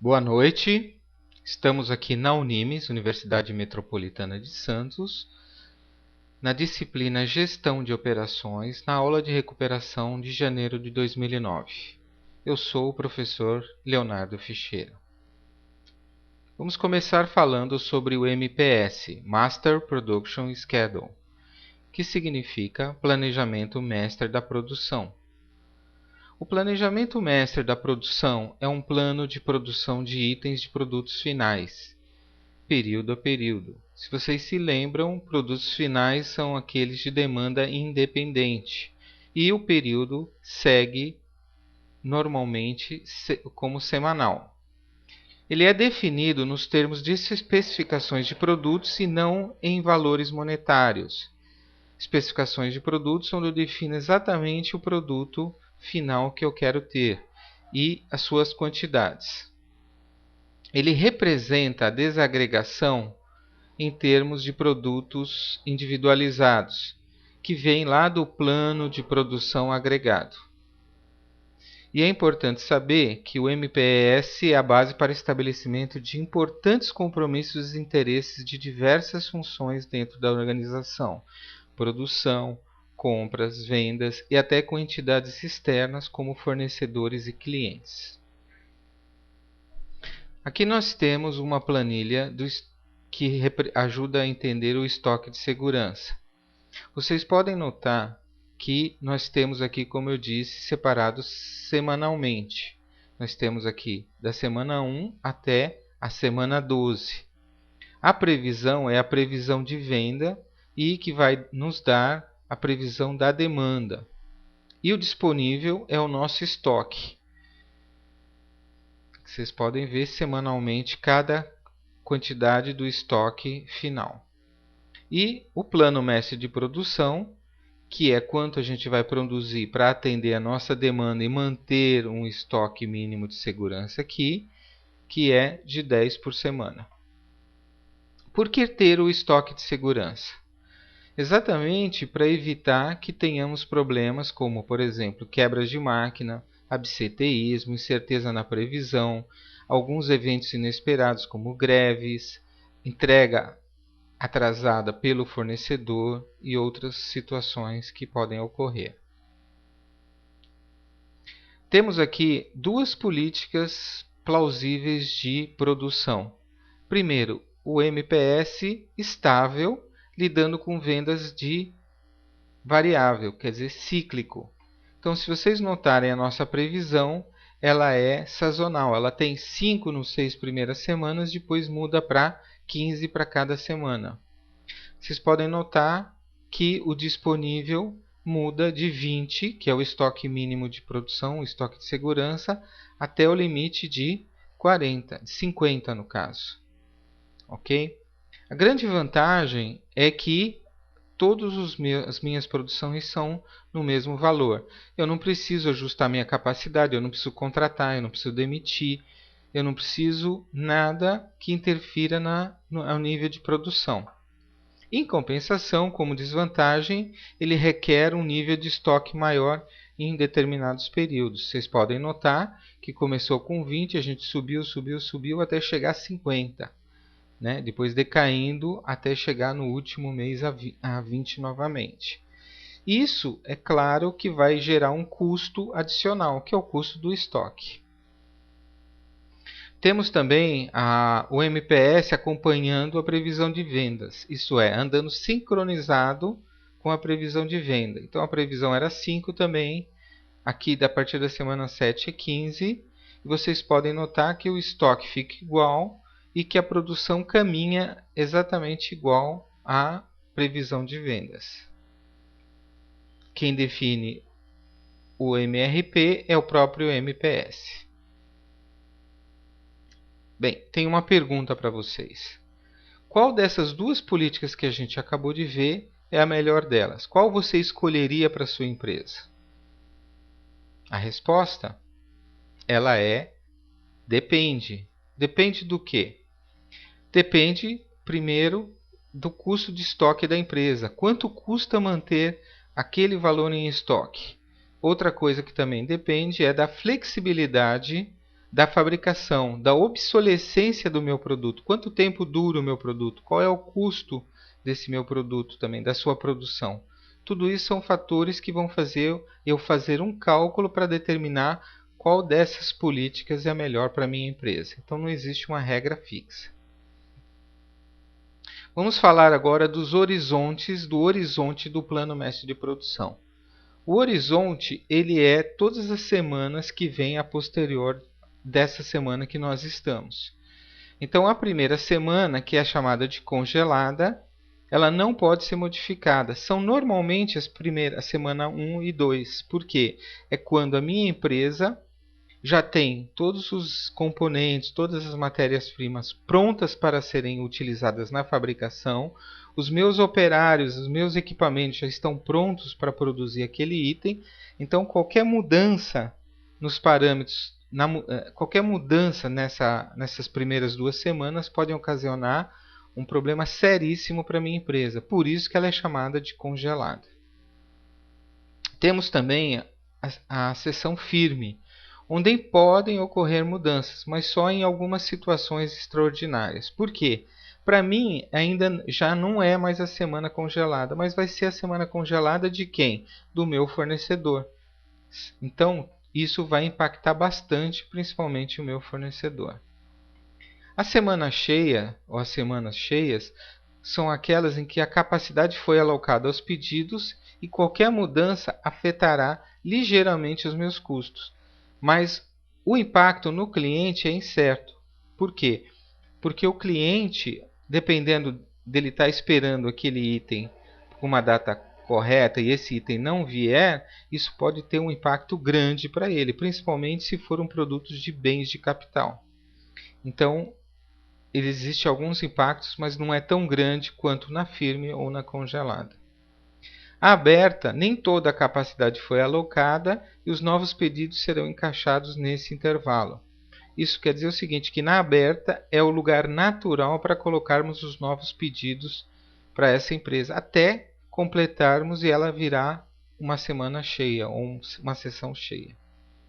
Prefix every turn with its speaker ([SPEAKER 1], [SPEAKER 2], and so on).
[SPEAKER 1] Boa noite, estamos aqui na Unimes, Universidade Metropolitana de Santos, na disciplina Gestão de Operações, na aula de recuperação de janeiro de 2009. Eu sou o professor Leonardo Ficheira. Vamos começar falando sobre o MPS, Master Production Schedule, que significa Planejamento Mestre da Produção. O planejamento mestre da produção é um plano de produção de itens de produtos finais, período a período. Se vocês se lembram, produtos finais são aqueles de demanda independente e o período segue normalmente como semanal. Ele é definido nos termos de especificações de produtos e não em valores monetários. Especificações de produtos onde eu defino exatamente o produto final que eu quero ter e as suas quantidades. Ele representa a desagregação em termos de produtos individualizados, que vem lá do plano de produção agregado. E é importante saber que o MPS é a base para estabelecimento de importantes compromissos e interesses de diversas funções dentro da organização: produção, compras, vendas e até com entidades externas como fornecedores e clientes. Aqui nós temos uma planilha que ajuda a entender o estoque de segurança. Vocês podem notar que nós temos aqui, como eu disse, separados semanalmente. Nós temos aqui da semana 1 até a semana 12. A previsão é a previsão de venda e que vai nos dar a previsão da demanda. E o disponível é o nosso estoque. Vocês podem ver semanalmente cada quantidade do estoque final. E o plano mestre de produção, que é quanto a gente vai produzir para atender a nossa demanda e manter um estoque mínimo de segurança aqui, que é de 10 por semana. Por que ter o estoque de segurança? Exatamente para evitar que tenhamos problemas como, por exemplo, quebras de máquina, absenteísmo, incerteza na previsão, alguns eventos inesperados como greves, entrega atrasada pelo fornecedor e outras situações que podem ocorrer. Temos aqui duas políticas plausíveis de produção. Primeiro, o MPS estável, lidando com vendas de variável, quer dizer, cíclico. Então, se vocês notarem a nossa previsão, ela é sazonal. Ela tem 5 nas 6 primeiras semanas, depois muda para 15 para cada semana. Vocês podem notar que o disponível muda de 20, que é o estoque mínimo de produção, o estoque de segurança, até o limite de 40, de 50 no caso. Ok? A grande vantagem é que todas as minhas produções são no mesmo valor. Eu não preciso ajustar minha capacidade, eu não preciso contratar, eu não preciso demitir, eu não preciso nada que interfira ao nível de produção. Em compensação, como desvantagem, ele requer um nível de estoque maior em determinados períodos. Vocês podem notar que começou com 20, a gente subiu até chegar a 50. Né? Depois decaindo até chegar no último mês a 20 novamente. Isso, é claro, que vai gerar um custo adicional, que é o custo do estoque. Temos também o MPS acompanhando a previsão de vendas, isso é, andando sincronizado com a previsão de venda. Então a previsão era 5 também, aqui a partir da semana 7 é 15, e vocês podem notar que o estoque fica igual e que a produção caminha exatamente igual à previsão de vendas. Quem define o MRP é o próprio MPS. Bem, tem uma pergunta para vocês. Qual dessas duas políticas que a gente acabou de ver é a melhor delas? Qual você escolheria para a sua empresa? A resposta, ela é depende. Depende do quê? Depende, primeiro, do custo de estoque da empresa. Quanto custa manter aquele valor em estoque? Outra coisa que também depende é da flexibilidade da fabricação, da obsolescência do meu produto. Quanto tempo dura o meu produto? Qual é o custo desse meu produto também, da sua produção? Tudo isso são fatores que vão fazer eu fazer um cálculo para determinar qual dessas políticas é a melhor para a minha empresa. Então não existe uma regra fixa. Vamos falar agora dos horizontes, do horizonte do plano mestre de produção. O horizonte, ele é todas as semanas que vêm a posterior dessa semana que nós estamos. Então, a primeira semana, que é chamada de congelada, ela não pode ser modificada. São normalmente as primeiras, a semana 1 e 2. Por quê? É quando a minha empresa já tem todos os componentes, todas as matérias-primas prontas para serem utilizadas na fabricação, os meus operários, os meus equipamentos já estão prontos para produzir aquele item, então qualquer mudança nos parâmetros, qualquer mudança nessas primeiras 2 semanas pode ocasionar um problema seríssimo para a minha empresa, por isso que ela é chamada de congelada. Temos também a seção firme, onde podem ocorrer mudanças, mas só em algumas situações extraordinárias. Por quê? Para mim, ainda já não é mais a semana congelada, mas vai ser a semana congelada de quem? Do meu fornecedor. Então, isso vai impactar bastante, principalmente o meu fornecedor. A semana cheia, ou as semanas cheias, são aquelas em que a capacidade foi alocada aos pedidos e qualquer mudança afetará ligeiramente os meus custos. Mas o impacto no cliente é incerto. Por quê? Porque o cliente, dependendo dele estar esperando aquele item com uma data correta e esse item não vier, isso pode ter um impacto grande para ele, principalmente se foram produtos de bens de capital. Então, existem alguns impactos, mas não é tão grande quanto na firme ou na congelada. A aberta, nem toda a capacidade foi alocada e os novos pedidos serão encaixados nesse intervalo. Isso quer dizer o seguinte, que na aberta é o lugar natural para colocarmos os novos pedidos para essa empresa, até completarmos e ela virar uma semana cheia ou uma sessão cheia.